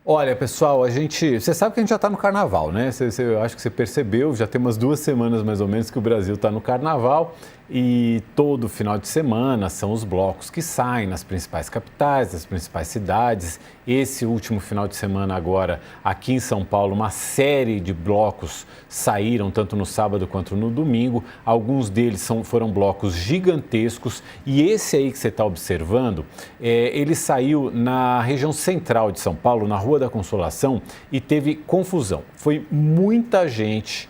Olha, pessoal, você sabe que a gente já está no carnaval, né? Eu acho que você percebeu, já tem umas 2 semanas mais ou menos que o Brasil está no carnaval e todo final de semana são os blocos que saem nas principais capitais, nas principais cidades. Esse último final de semana agora, aqui em São Paulo, uma série de blocos saíram, tanto no sábado quanto no domingo. Alguns deles foram blocos gigantescos e esse aí que você está observando, ele saiu na região central de São Paulo, na Rua da Consolação, e teve confusão. Foi muita gente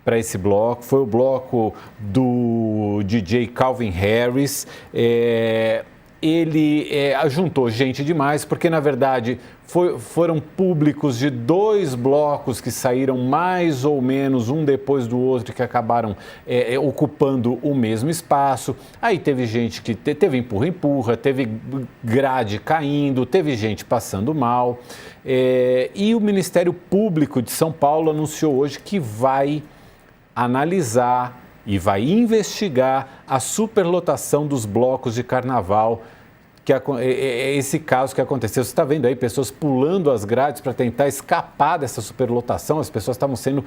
para esse bloco, foi o bloco do DJ Calvin Harris. Ele juntou gente demais, porque na verdade foram públicos de 2 blocos que saíram mais ou menos um depois do outro, que acabaram ocupando o mesmo espaço. Aí teve gente que teve empurra-empurra, teve grade caindo, teve gente passando mal. E o Ministério Público de São Paulo anunciou hoje que vai analisar e vai investigar a superlotação dos blocos de carnaval, esse caso que aconteceu. Você está vendo aí pessoas pulando as grades para tentar escapar dessa superlotação, as pessoas estavam sendo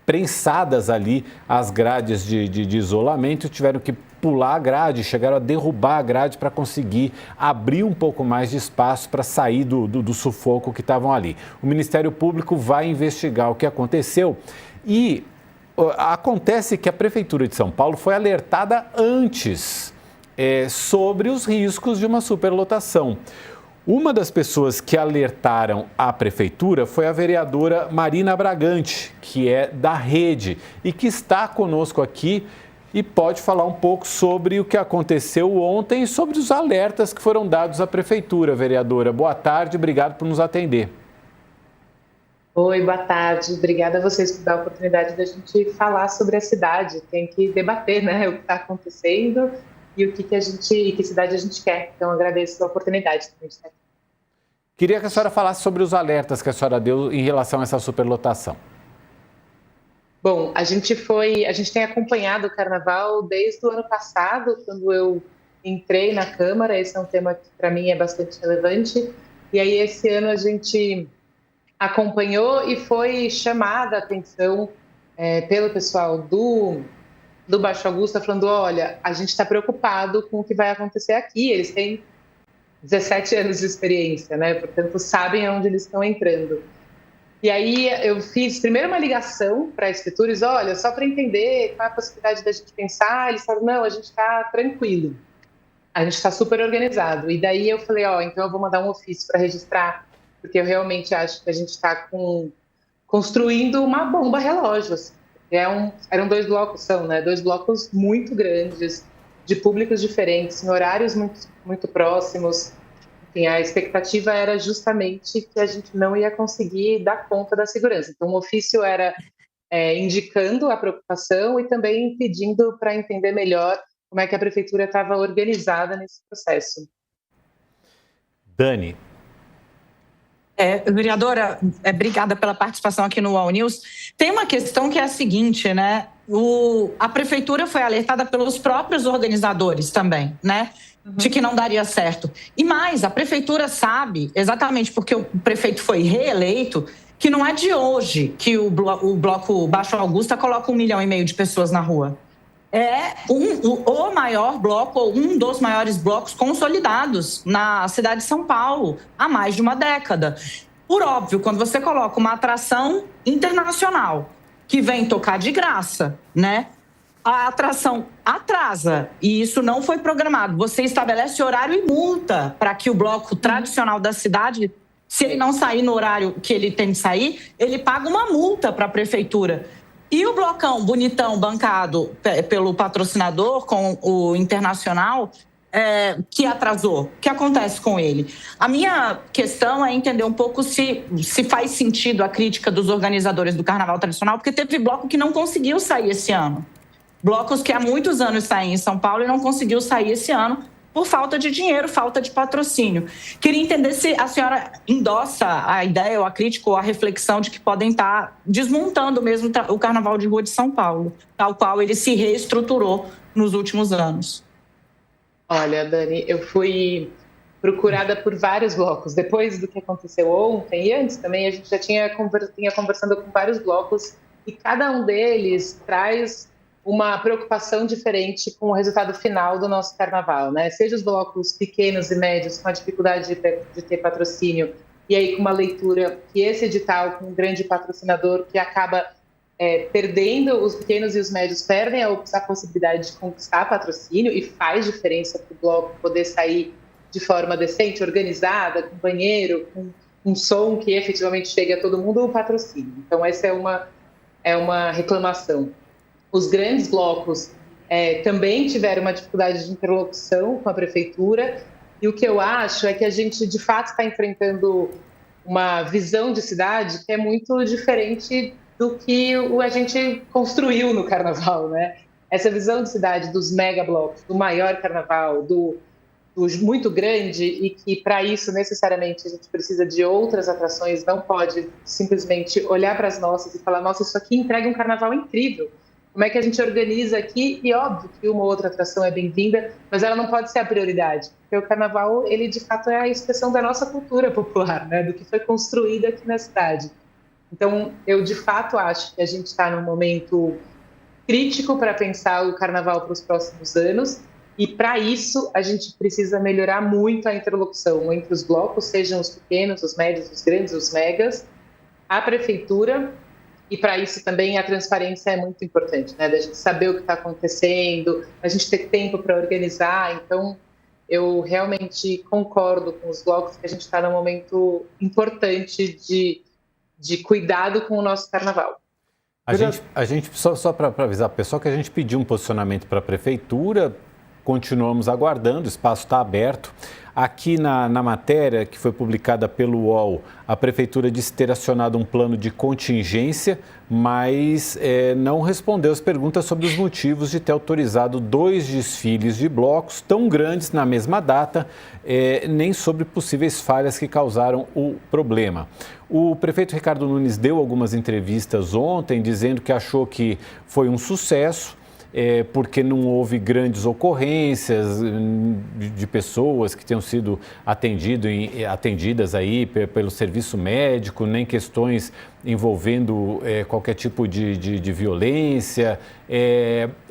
prensadas ali às grades de isolamento, tiveram que pular a grade, chegaram a derrubar a grade para conseguir abrir um pouco mais de espaço para sair do sufoco que estavam ali. O Ministério Público vai investigar o que aconteceu e acontece que a Prefeitura de São Paulo foi alertada antes sobre os riscos de uma superlotação. Uma das pessoas que alertaram a Prefeitura foi a vereadora Marina Bragante, que é da Rede e que está conosco aqui e pode falar um pouco sobre o que aconteceu ontem e sobre os alertas que foram dados à Prefeitura. Vereadora, boa tarde, obrigado por nos atender. Oi, boa tarde. Obrigada a vocês por dar a oportunidade da gente falar sobre a cidade. Tem que debater, né, o que está acontecendo e que cidade a gente quer. Então, agradeço a oportunidade também de estar aqui. Queria que a senhora falasse sobre os alertas que a senhora deu em relação a essa superlotação. Bom, a gente tem acompanhado o Carnaval desde o ano passado, quando eu entrei na Câmara. Esse é um tema que, para mim, é bastante relevante. E aí, esse ano, a gente acompanhou e foi chamada a atenção pelo pessoal do Baixo Augusta, falando: olha, a gente está preocupado com o que vai acontecer aqui. Eles têm 17 anos de experiência, né? Portanto, sabem aonde eles estão entrando. E aí eu fiz primeiro uma ligação para as prefeituras: olha, só para entender qual é a possibilidade da gente pensar. Eles falaram: não, a gente está tranquilo, a gente está super organizado. E daí eu falei: então eu vou mandar um ofício para registrar, porque eu realmente acho que a gente está construindo uma bomba relógio. Assim. Eram 2 blocos, né? 2 blocos muito grandes, de públicos diferentes, em horários muito, muito próximos. Enfim, a expectativa era justamente que a gente não ia conseguir dar conta da segurança. Então, o ofício era indicando a preocupação e também pedindo para entender melhor como é que a prefeitura estava organizada nesse processo. Dani. Vereadora, obrigada pela participação aqui no UOL News. Tem uma questão que é a seguinte, né? A prefeitura foi alertada pelos próprios organizadores também, né? De que não daria certo. E mais, a prefeitura sabe, exatamente porque o prefeito foi reeleito, que não é de hoje que o bloco Baixo Augusta coloca 1,5 milhão de pessoas na rua. É o maior bloco, ou um dos maiores blocos consolidados na cidade de São Paulo há mais de uma década. Por óbvio, quando você coloca uma atração internacional que vem tocar de graça, né? A atração atrasa e isso não foi programado. Você estabelece horário e multa para que o bloco tradicional da cidade, se ele não sair no horário que ele tem de sair, ele paga uma multa para a prefeitura. E o blocão bonitão bancado pelo patrocinador com o Internacional, que atrasou, o que acontece com ele? A minha questão é entender um pouco se faz sentido a crítica dos organizadores do Carnaval Tradicional, porque teve bloco que não conseguiu sair esse ano. Blocos que há muitos anos saem em São Paulo e não conseguiu sair esse ano por falta de dinheiro, falta de patrocínio. Queria entender se a senhora endossa a ideia, ou a crítica, ou a reflexão de que podem estar desmontando mesmo o Carnaval de Rua de São Paulo, tal qual ele se reestruturou nos últimos anos. Olha, Dani, eu fui procurada por vários blocos. Depois do que aconteceu ontem e antes também, a gente já tinha conversando com vários blocos e cada um deles traz uma preocupação diferente com o resultado final do nosso carnaval, né? Seja os blocos pequenos e médios com a dificuldade de ter patrocínio e aí com uma leitura que esse edital com um grande patrocinador que acaba perdendo, os pequenos e os médios perdem a possibilidade de conquistar patrocínio e faz diferença para o bloco poder sair de forma decente, organizada, com banheiro, com um som que efetivamente chegue a todo mundo, o patrocínio. Então essa é uma reclamação. Os grandes blocos também tiveram uma dificuldade de interlocução com a prefeitura e o que eu acho é que a gente, de fato, está enfrentando uma visão de cidade que é muito diferente do que a gente construiu no carnaval, né? Essa visão de cidade dos mega blocos, do maior carnaval, do muito grande e que, para isso, necessariamente, a gente precisa de outras atrações, não pode simplesmente olhar para as nossas e falar, nossa, isso aqui entrega um carnaval incrível. Como é que a gente organiza aqui? E óbvio que uma ou outra atração é bem-vinda, mas ela não pode ser a prioridade, porque o carnaval, ele de fato é a expressão da nossa cultura popular, né? Do que foi construído aqui na cidade. Então, eu de fato acho que a gente está num momento crítico para pensar o carnaval para os próximos anos, e para isso a gente precisa melhorar muito a interlocução entre os blocos, sejam os pequenos, os médios, os grandes, os megas, a prefeitura. E para isso também a transparência é muito importante, né? Da gente saber o que está acontecendo, a gente ter tempo para organizar. Então, eu realmente concordo com os blocos que a gente está num momento importante de cuidado com o nosso carnaval. A gente só para avisar o pessoal que a gente pediu um posicionamento para a prefeitura, continuamos aguardando, o espaço está aberto. Aqui na matéria que foi publicada pelo UOL, a Prefeitura disse ter acionado um plano de contingência, mas não respondeu as perguntas sobre os motivos de ter autorizado 2 desfiles de blocos tão grandes na mesma data, nem sobre possíveis falhas que causaram o problema. O prefeito Ricardo Nunes deu algumas entrevistas ontem, dizendo que achou que foi um sucesso, porque não houve grandes ocorrências de pessoas que tenham sido atendidas aí pelo serviço médico, nem questões envolvendo qualquer tipo de violência.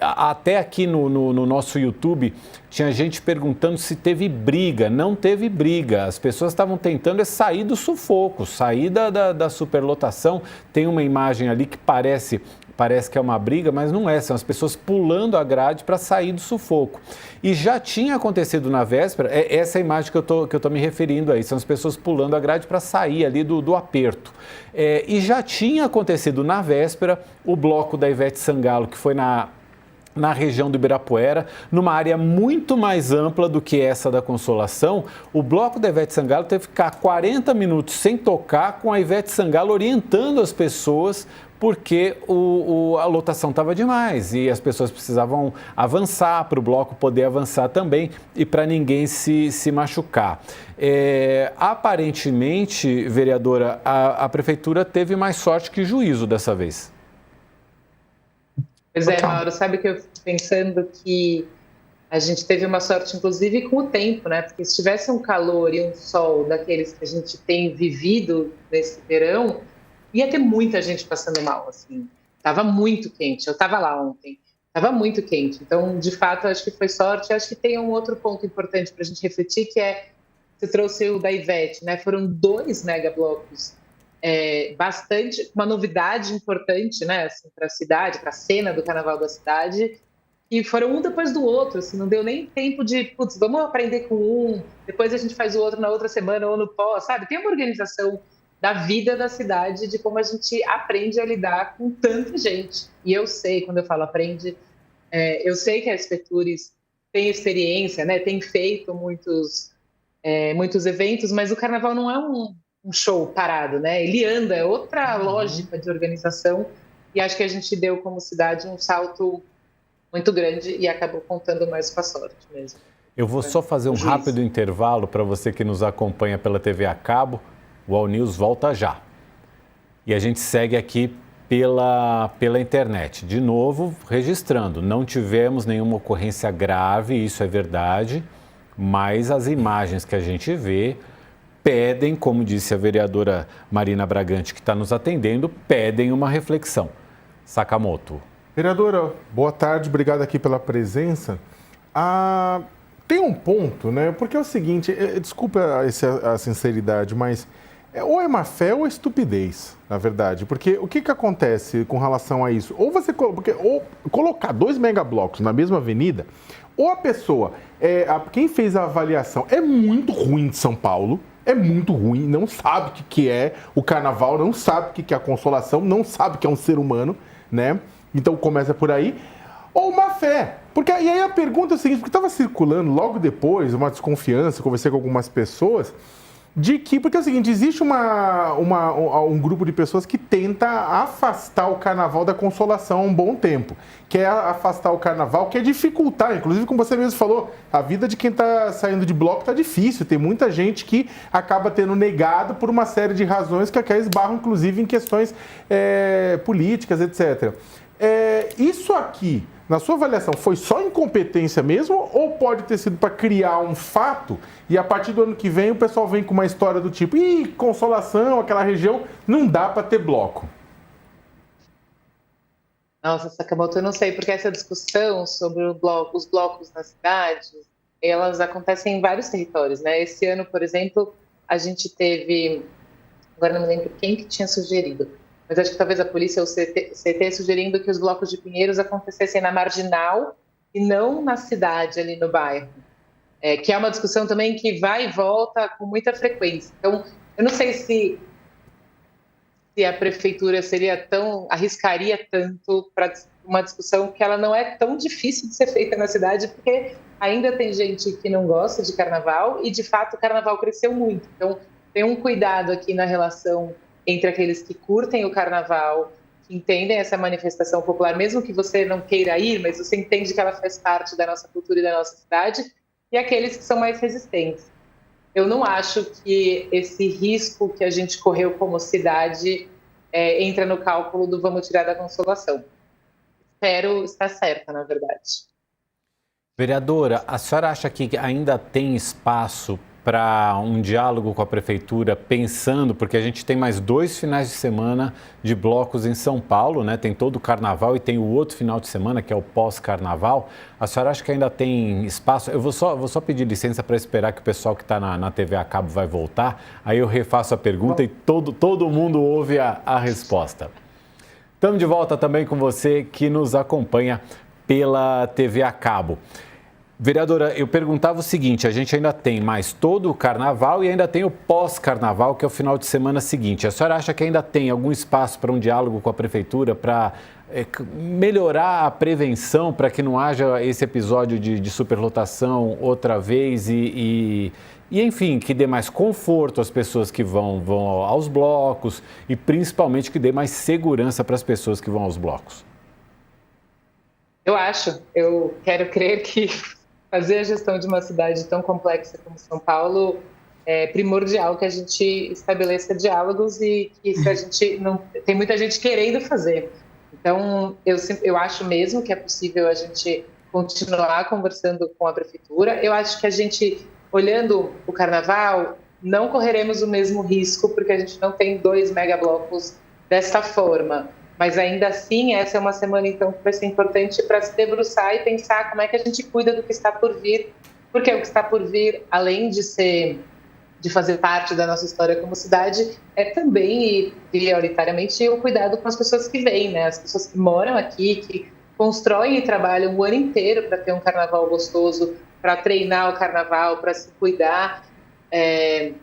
Até aqui no nosso YouTube tinha gente perguntando se teve briga. Não teve briga, as pessoas estavam tentando sair do sufoco, sair da superlotação. Tem uma imagem ali que parece que é uma briga, mas não é, são as pessoas pulando a grade para sair do sufoco. E já tinha acontecido na véspera, essa imagem que eu tô me referindo aí, são as pessoas pulando a grade para sair ali do aperto. E já tinha acontecido na véspera o bloco da Ivete Sangalo, que foi na região do Ibirapuera, numa área muito mais ampla do que essa da Consolação. O bloco da Ivete Sangalo teve que ficar 40 minutos sem tocar, com a Ivete Sangalo orientando as pessoas, porque a lotação estava demais e as pessoas precisavam avançar para o bloco poder avançar também e para ninguém se machucar. Aparentemente, vereadora, a prefeitura teve mais sorte que juízo dessa vez. Pois é, Mauro, sabe que eu fico pensando que a gente teve uma sorte, inclusive, com o tempo, né? Porque se tivesse um calor e um sol daqueles que a gente tem vivido nesse verão, ia ter muita gente passando mal, assim. Tava muito quente, eu tava lá ontem, tava muito quente. Então, de fato, acho que foi sorte. Acho que tem um outro ponto importante para a gente refletir, que você trouxe o da Ivete, né? Foram 2 megablocos, bastante, uma novidade importante, né? Assim, para a cidade, para a cena do Carnaval da cidade, e foram um depois do outro, assim, não deu nem tempo de, putz, vamos aprender com um, depois a gente faz o outro na outra semana ou no pós, sabe? Tem uma organização da vida da cidade, de como a gente aprende a lidar com tanta gente. E eu sei, quando eu falo aprende, eu sei que a Espetures tem experiência, né? Tem feito muitos eventos, mas o Carnaval não é um show parado, né? Ele anda, é outra lógica de organização, e acho que a gente deu como cidade um salto muito grande e acabou contando mais com a sorte mesmo. Eu vou só fazer um rápido intervalo para você que nos acompanha pela TV a cabo. O All News volta já. E a gente segue aqui pela internet. De novo, registrando, não tivemos nenhuma ocorrência grave, isso é verdade, mas as imagens que a gente vê pedem, como disse a vereadora Marina Bragante, que está nos atendendo, pedem uma reflexão. Sakamoto. Vereadora, boa tarde, obrigado aqui pela presença. Tem um ponto, né? Porque é o seguinte, desculpa a sinceridade, mas ou é má fé ou é estupidez, na verdade. Porque o que acontece com relação a isso? Ou colocar 2 megablocos na mesma avenida, ou a pessoa, quem fez a avaliação é muito ruim de São Paulo, é muito ruim, não sabe o que é o carnaval, não sabe o que é a consolação, não sabe o que é um ser humano, né? Então começa por aí. Ou má fé. E aí a pergunta é o seguinte, porque estava circulando logo depois uma desconfiança, conversei com algumas pessoas, porque é o seguinte, existe um grupo de pessoas que tenta afastar o carnaval da consolação há um bom tempo. Quer afastar o carnaval, quer dificultar, inclusive como você mesmo falou, a vida de quem está saindo de bloco está difícil. Tem muita gente que acaba tendo negado por uma série de razões que esbarram, inclusive, em questões políticas, etc. Isso aqui, na sua avaliação, foi só incompetência mesmo ou pode ter sido para criar um fato e a partir do ano que vem o pessoal vem com uma história do tipo Consolação, aquela região, não dá para ter bloco? Nossa, Sakamoto, eu não sei, porque essa discussão sobre os blocos nas cidades, elas acontecem em vários territórios, né? Esse ano, por exemplo, a gente teve, agora não me lembro quem que tinha sugerido, mas acho que talvez a polícia ou o CT sugerindo que os blocos de Pinheiros acontecessem na Marginal e não na cidade, ali no bairro. Que é uma discussão também que vai e volta com muita frequência. Então, eu não sei se a prefeitura arriscaria tanto para uma discussão que ela não é tão difícil de ser feita na cidade, porque ainda tem gente que não gosta de carnaval e, de fato, o carnaval cresceu muito. Então, tem um cuidado aqui na relação entre aqueles que curtem o carnaval, que entendem essa manifestação popular, mesmo que você não queira ir, mas você entende que ela faz parte da nossa cultura e da nossa cidade, e aqueles que são mais resistentes. Eu não acho que esse risco que a gente correu como cidade entra no cálculo do vamos tirar da consolação. Espero estar certa, na verdade. Vereadora, a senhora acha que ainda tem espaço para um diálogo com a prefeitura, pensando, porque a gente tem mais 2 finais de semana de blocos em São Paulo, né? Tem todo o carnaval e tem o outro final de semana, que é o pós-carnaval. A senhora acha que ainda tem espaço? Eu vou só pedir licença para esperar que o pessoal que está na TV a cabo vai voltar, aí eu refaço a pergunta e todo mundo ouve a resposta. Estamos de volta também com você que nos acompanha pela TV a cabo. Vereadora, eu perguntava o seguinte, a gente ainda tem mais todo o carnaval e ainda tem o pós-carnaval, que é o final de semana seguinte. A senhora acha que ainda tem algum espaço para um diálogo com a prefeitura para melhorar a prevenção, para que não haja esse episódio de superlotação outra vez e, enfim, que dê mais conforto às pessoas que vão aos blocos e principalmente que dê mais segurança para as pessoas que vão aos blocos? Eu quero crer que fazer a gestão de uma cidade tão complexa como São Paulo é primordial que a gente estabeleça diálogos e que se a gente não tem muita gente querendo fazer. Então, eu acho mesmo que é possível a gente continuar conversando com a prefeitura. Eu acho que a gente, olhando o carnaval, não correremos o mesmo risco, porque a gente não tem 2 megablocos desta forma. Mas ainda assim, essa é uma semana, então, que vai ser importante para se debruçar e pensar como é que a gente cuida do que está por vir, porque o que está por vir, além de fazer parte da nossa história como cidade, é também, e prioritariamente, o cuidado com as pessoas que vêm, né? As pessoas que moram aqui, que constroem e trabalham o ano inteiro para ter um carnaval gostoso, para treinar o carnaval, para se cuidar.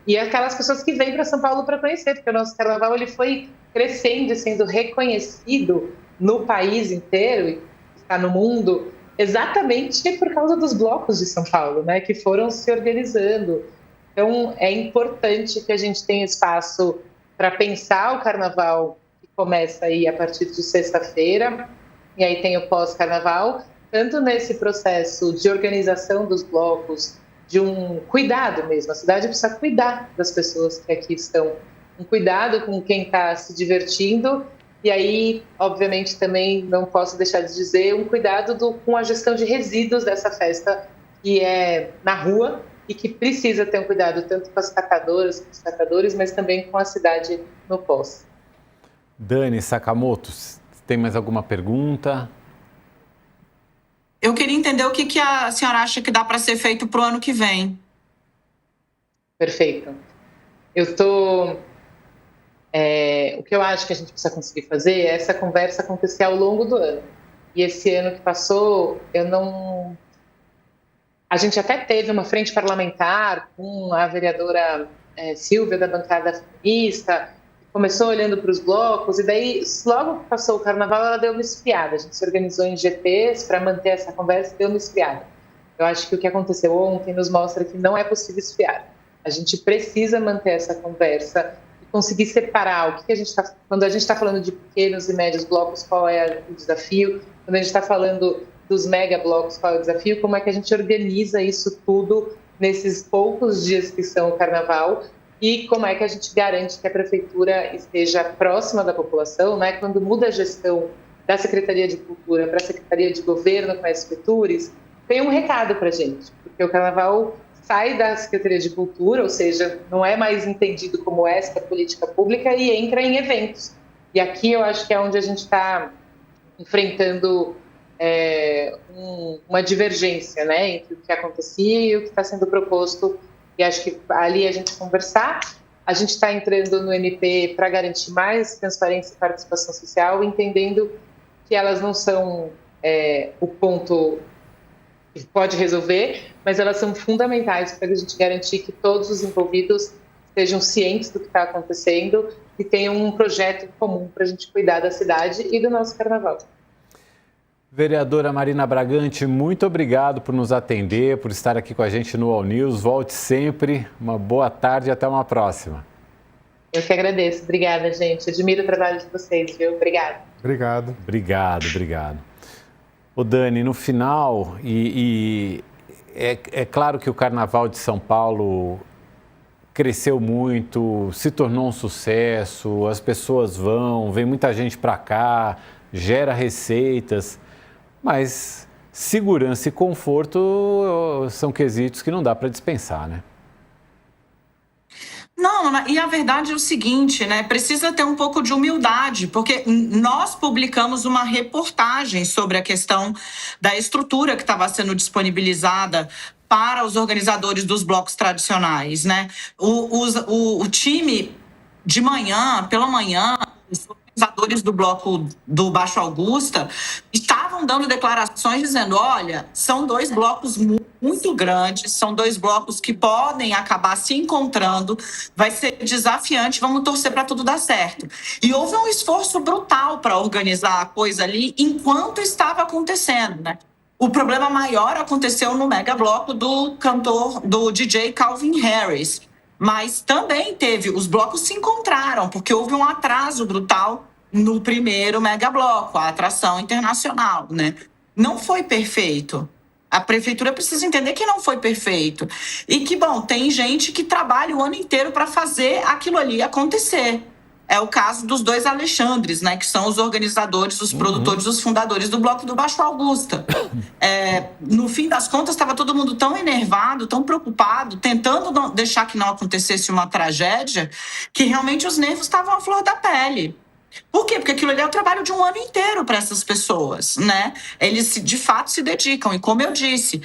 E aquelas pessoas que vêm para São Paulo para conhecer, porque o nosso carnaval ele foi crescendo e sendo reconhecido no país inteiro, e está no mundo, exatamente por causa dos blocos de São Paulo, né, que foram se organizando. Então, é importante que a gente tenha espaço para pensar o carnaval, que começa aí a partir de sexta-feira, e aí tem o pós-carnaval, tanto nesse processo de organização dos blocos, de um cuidado mesmo. A cidade precisa cuidar das pessoas que aqui estão, um cuidado com quem está se divertindo, e aí, obviamente, também não posso deixar de dizer um cuidado com a gestão de resíduos dessa festa, que é na rua, e que precisa ter um cuidado tanto com as catadoras, com os catadores, mas também com a cidade no pós. Dani Sakamoto, tem mais alguma pergunta? Eu queria entender o que a senhora acha que dá para ser feito para o ano que vem. Perfeito. O que eu acho que a gente precisa conseguir fazer é essa conversa acontecer ao longo do ano. E esse ano que passou, a gente até teve uma frente parlamentar com a vereadora Silvia, da bancada feminista, começou olhando para os blocos, e daí, logo que passou o carnaval, ela deu uma esfriada. A gente se organizou em GPs para manter essa conversa e deu uma esfriada. Eu acho que o que aconteceu ontem nos mostra que não é possível esfriar. A gente precisa manter essa conversa e conseguir separar o que a gente está... Quando a gente está falando de pequenos e médios blocos, qual é o desafio? Quando a gente está falando dos mega blocos, qual é o desafio? Como é que a gente organiza isso tudo nesses poucos dias que são o carnaval? E como é que a gente garante que a prefeitura esteja próxima da população, né? Quando muda a gestão da Secretaria de Cultura para a Secretaria de Governo com a Escritures, tem um recado para a gente, porque o carnaval sai da Secretaria de Cultura, ou seja, não é mais entendido como esta política pública e entra em eventos. E aqui eu acho que é onde a gente está enfrentando uma divergência, né, entre o que acontecia e o que está sendo proposto. E acho que ali a gente conversar, a gente está entrando no MP para garantir mais transparência e participação social, entendendo que elas não são o ponto que pode resolver, mas elas são fundamentais para a gente garantir que todos os envolvidos estejam cientes do que está acontecendo e tenham um projeto comum para a gente cuidar da cidade e do nosso carnaval. Vereadora Marina Bragante, muito obrigado por nos atender, por estar aqui com a gente no All News. Volte sempre. Uma boa tarde e até uma próxima. Eu que agradeço. Obrigada, gente. Admiro o trabalho de vocês, viu? Obrigada. Obrigado. Ô Dani, no final, é claro que o Carnaval de São Paulo cresceu muito, se tornou um sucesso, as pessoas vem muita gente para cá, gera receitas, mas segurança e conforto são quesitos que não dá para dispensar, né? Não, e a verdade é o seguinte, né? Precisa ter um pouco de humildade, porque nós publicamos uma reportagem sobre a questão da estrutura que estava sendo disponibilizada para os organizadores dos blocos tradicionais, né? O time de manhã, pela manhã, os organizadores do bloco do Baixo Augusta estavam dando declarações dizendo, olha, são 2 blocos muito grandes, são 2 blocos que podem acabar se encontrando, vai ser desafiante, vamos torcer para tudo dar certo. E houve um esforço brutal para organizar a coisa ali enquanto estava acontecendo, né? O problema maior aconteceu no mega bloco do DJ Calvin Harris, mas também os blocos se encontraram, porque houve um atraso brutal no primeiro mega bloco, a atração internacional, né? Não foi perfeito. A prefeitura precisa entender que não foi perfeito. E que, tem gente que trabalha o ano inteiro para fazer aquilo ali acontecer. É o caso dos 2 Alexandres, né? Que são os organizadores, os produtores, os fundadores do Bloco do Baixo Augusta. No fim das contas, estava todo mundo tão enervado, tão preocupado, tentando não deixar que não acontecesse uma tragédia, que realmente os nervos estavam à flor da pele. Por quê? Porque aquilo ali é o trabalho de um ano inteiro para essas pessoas, né? Eles, de fato, se dedicam. E como eu disse,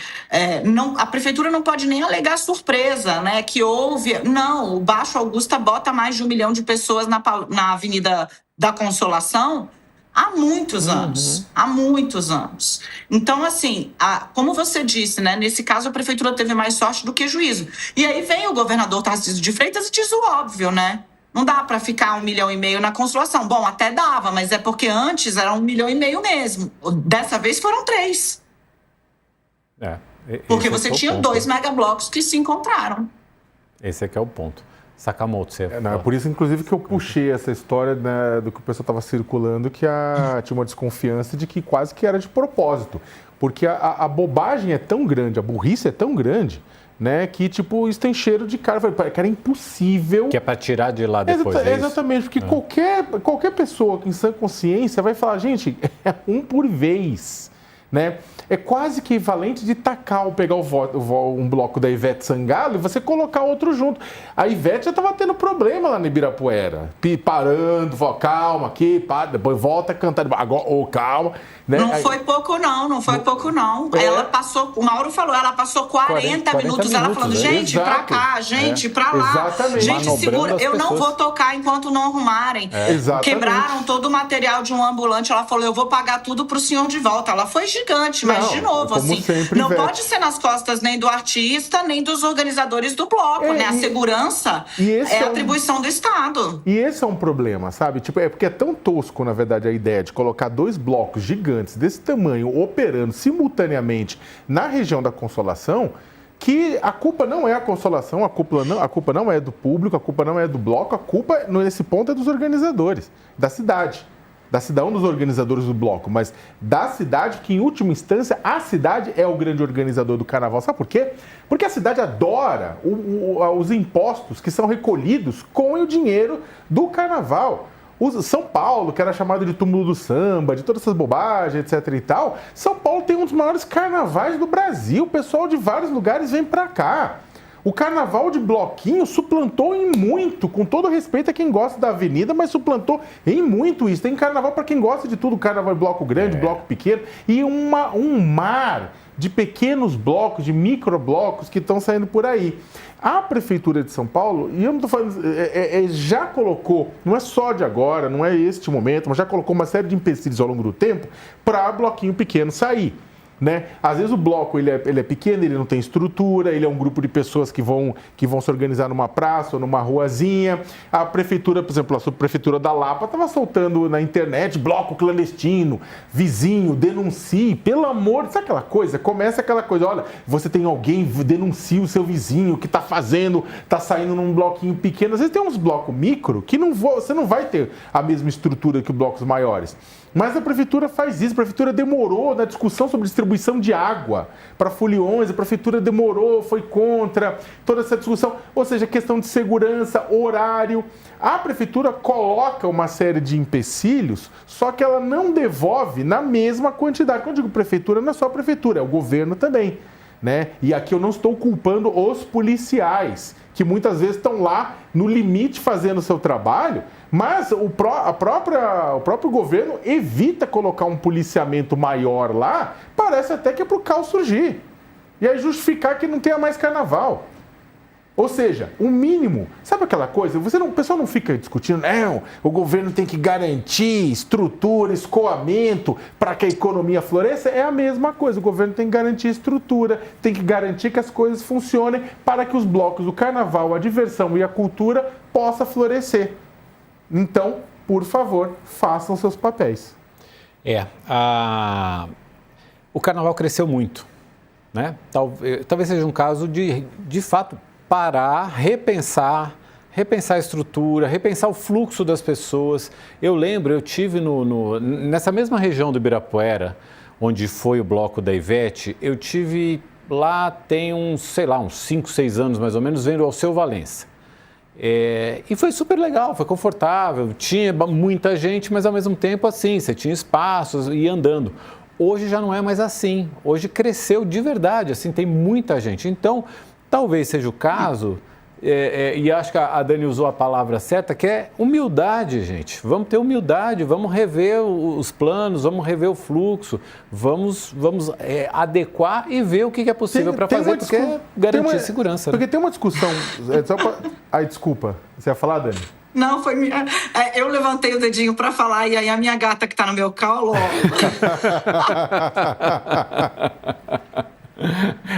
a prefeitura não pode nem alegar surpresa, né? Que houve... Não, o Baixo Augusta bota mais de 1 milhão de pessoas na Avenida da Consolação há muitos anos. Há muitos anos. Então, assim, como você disse, né? Nesse caso, a prefeitura teve mais sorte do que juízo. E aí vem o governador Tarcísio de Freitas e diz o óbvio, né? Não dá para ficar 1,5 milhão na Consolação. Bom, até dava, mas é porque antes era 1,5 milhão mesmo. Dessa vez foram 3. Porque você tinha 2 megablocos que se encontraram. Esse aqui é o ponto. Sakamoto, você... É por isso, inclusive, que eu puxei essa história, né, do que o pessoal estava circulando, que tinha uma desconfiança de que quase que era de propósito. Porque a bobagem é tão grande, a burrice é tão grande, né, que, tipo, isso tem cheiro de cara, que era impossível... Que é para tirar de lá depois, exatamente, porque qualquer pessoa com sã consciência vai falar, gente, é 1 por vez. né? É quase equivalente de tacar ou pegar um bloco da Ivete Sangalo e você colocar outro junto. A Ivete já estava tendo problema lá no Ibirapuera. Parando, calma aqui, para, depois volta a cantar. Agora, calma. Né? Não foi pouco não. É. Ela passou, o Mauro falou, ela passou 40 minutos ela falando, gente, pra cá, gente, pra lá. Exatamente. Gente, segura, eu não vou tocar enquanto não arrumarem. Exatamente. Quebraram todo o material de um ambulante, ela falou, eu vou pagar tudo pro senhor de volta. Ela foi gigante, mas de novo, assim, sempre, não Ivete. pode ser nas costas nem do artista, nem dos organizadores do bloco, né? A segurança é atribuição do Estado. E esse é um problema, sabe? Tipo, é porque é tão tosco, na verdade, a ideia de colocar 2 blocos gigantes desse tamanho operando simultaneamente na região da Consolação, que a culpa não é a Consolação, a culpa não é do público, a culpa não é do bloco, a culpa, nesse ponto, é dos organizadores, da cidade. Um dos organizadores do bloco, mas da cidade, que em última instância a cidade é o grande organizador do carnaval. Sabe por quê? Porque a cidade adora os impostos que são recolhidos com o dinheiro do carnaval. São Paulo, que era chamado de túmulo do samba, de todas essas bobagens, etc e tal, São Paulo tem um dos maiores carnavais do Brasil. O pessoal de vários lugares vem pra cá. O carnaval de bloquinho suplantou em muito, com todo respeito a quem gosta da avenida, mas suplantou em muito isso. Tem carnaval para quem gosta de tudo, carnaval de bloco grande, bloco pequeno, e um mar de pequenos blocos, de microblocos que estão saindo por aí. A Prefeitura de São Paulo, e eu não estou falando, já colocou, não é só de agora, não é este momento, mas já colocou uma série de empecilhos ao longo do tempo para bloquinho pequeno sair. Né? Às vezes o bloco ele é pequeno, ele não tem estrutura, ele é um grupo de pessoas que vão se organizar numa praça ou numa ruazinha. A prefeitura, por exemplo, a subprefeitura da Lapa estava soltando na internet bloco clandestino, vizinho, denuncie, pelo amor, sabe aquela coisa? Começa aquela coisa, olha, você tem alguém, denuncia o seu vizinho que está saindo num bloquinho pequeno. Às vezes tem uns blocos micro que você não vai ter a mesma estrutura que os blocos maiores. Mas a prefeitura faz isso, a prefeitura demorou na discussão sobre distribuição de água para foliões, a prefeitura demorou, foi contra toda essa discussão, ou seja, questão de segurança, horário. A prefeitura coloca uma série de empecilhos, só que ela não devolve na mesma quantidade. Quando eu digo prefeitura, não é só a prefeitura, é o governo também. Né? E aqui eu não estou culpando os policiais, que muitas vezes estão lá no limite fazendo o seu trabalho, mas o próprio governo evita colocar um policiamento maior lá, parece até que é para o caos surgir. E aí justificar que não tenha mais carnaval. Ou seja, o mínimo, sabe aquela coisa? O pessoal não fica discutindo, não, o governo tem que garantir estrutura, escoamento para que a economia floresça. É a mesma coisa, o governo tem que garantir estrutura, tem que garantir que as coisas funcionem para que os blocos do carnaval, a diversão e a cultura possam florescer. Então, por favor, façam seus papéis. O carnaval cresceu muito, né? Talvez seja um caso de fato, parar, repensar a estrutura, repensar o fluxo das pessoas. Eu lembro, eu tive nessa mesma região do Ibirapuera, onde foi o bloco da Ivete, eu tive lá tem uns 5, 6 anos mais ou menos, vendo o Alceu Valença. E foi super legal, foi confortável, tinha muita gente, mas ao mesmo tempo assim, você tinha espaços e ia andando. Hoje já não é mais assim, hoje cresceu de verdade, assim, tem muita gente. Então, talvez seja o caso, e acho que a Dani usou a palavra certa, que é humildade, gente. Vamos ter humildade, vamos rever os planos, vamos rever o fluxo, vamos adequar e ver o que é possível para fazer, porque é garantir segurança. Porque tem uma discussão... Ai, desculpa, você ia falar, Dani? Não, foi minha... Eu levantei o dedinho para falar e aí a minha gata que está no meu colo...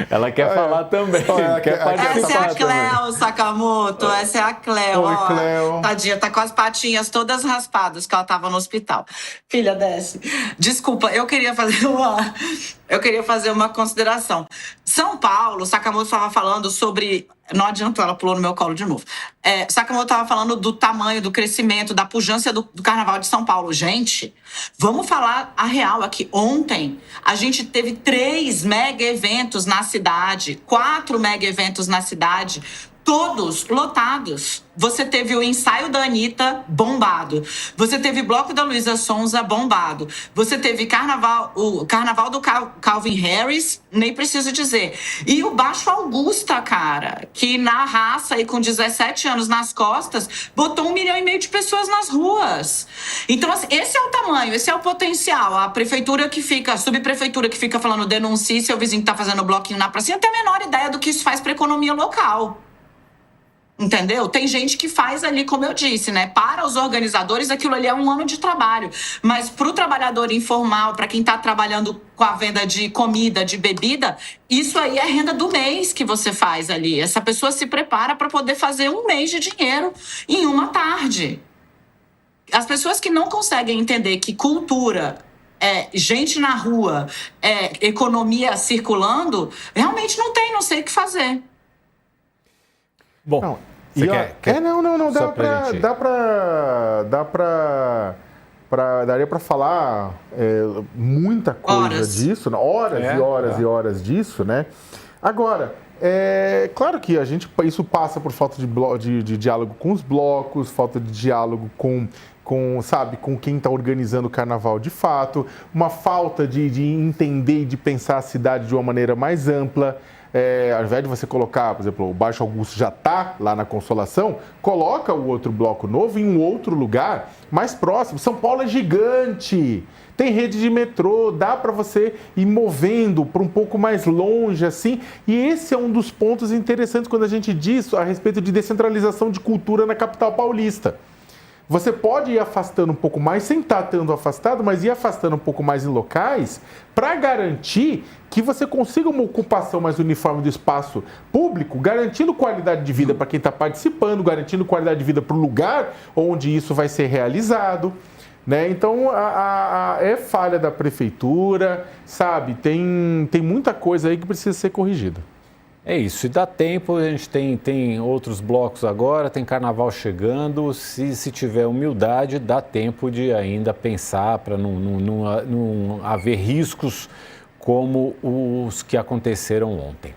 Ela quer falar também. Quer participar. Essa é a Cleo, Sakamoto. Essa é a Cleo. Oi, Cleo. Tadinha, tá com as patinhas todas raspadas, que ela tava no hospital. Filha, desce. Desculpa, eu queria fazer uma consideração. São Paulo, Sakamoto estava falando sobre... Não adiantou, ela pulou no meu colo de novo. Sakamoto estava falando do tamanho, do crescimento, da pujança do Carnaval de São Paulo. Gente, vamos falar a real aqui. Ontem, a gente teve 3 mega eventos na cidade, 4 mega eventos na cidade, todos lotados. Você teve o ensaio da Anitta bombado. Você teve bloco da Luísa Sonza bombado. Você teve o carnaval do Calvin Harris, nem preciso dizer. E o Baixo Augusta, cara, que na raça e com 17 anos nas costas, botou 1,5 milhão de pessoas nas ruas. Então, assim, esse é o tamanho, esse é o potencial. A prefeitura que fica, a subprefeitura que fica falando denuncie seu vizinho que tá fazendo bloquinho na pracinha, tem a menor ideia do que isso faz para a economia local. Entendeu? Tem gente que faz ali, como eu disse, né? Para os organizadores, aquilo ali é um ano de trabalho. Mas para o trabalhador informal, para quem está trabalhando com a venda de comida, de bebida, isso aí é renda do mês que você faz ali. Essa pessoa se prepara para poder fazer um mês de dinheiro em uma tarde. As pessoas que não conseguem entender que cultura é gente na rua, é economia circulando, realmente não sei o que fazer. Bom, não, você quer? Não, daria para falar muita coisa disso, horas e horas e horas disso, né? Agora, claro que isso passa por falta de diálogo com os blocos, falta de diálogo com quem está organizando o carnaval de fato, uma falta de entender e de pensar a cidade de uma maneira mais ampla. Ao invés de você colocar, por exemplo, o Baixo Augusto já está lá na Consolação, coloca o outro bloco novo em um outro lugar mais próximo. São Paulo é gigante, tem rede de metrô, dá para você ir movendo para um pouco mais longe, assim. E esse é um dos pontos interessantes quando a gente diz a respeito de descentralização de cultura na capital paulista. Você pode ir afastando um pouco mais, sem estar tanto afastado, mas ir afastando um pouco mais em locais para garantir que você consiga uma ocupação mais uniforme do espaço público, garantindo qualidade de vida para quem está participando, garantindo qualidade de vida para o lugar onde isso vai ser realizado. Né? Então, é falha da prefeitura, sabe? Tem muita coisa aí que precisa ser corrigida. É isso, e dá tempo, a gente tem outros blocos agora, tem carnaval chegando, se tiver humildade, dá tempo de ainda pensar para não haver riscos como os que aconteceram ontem.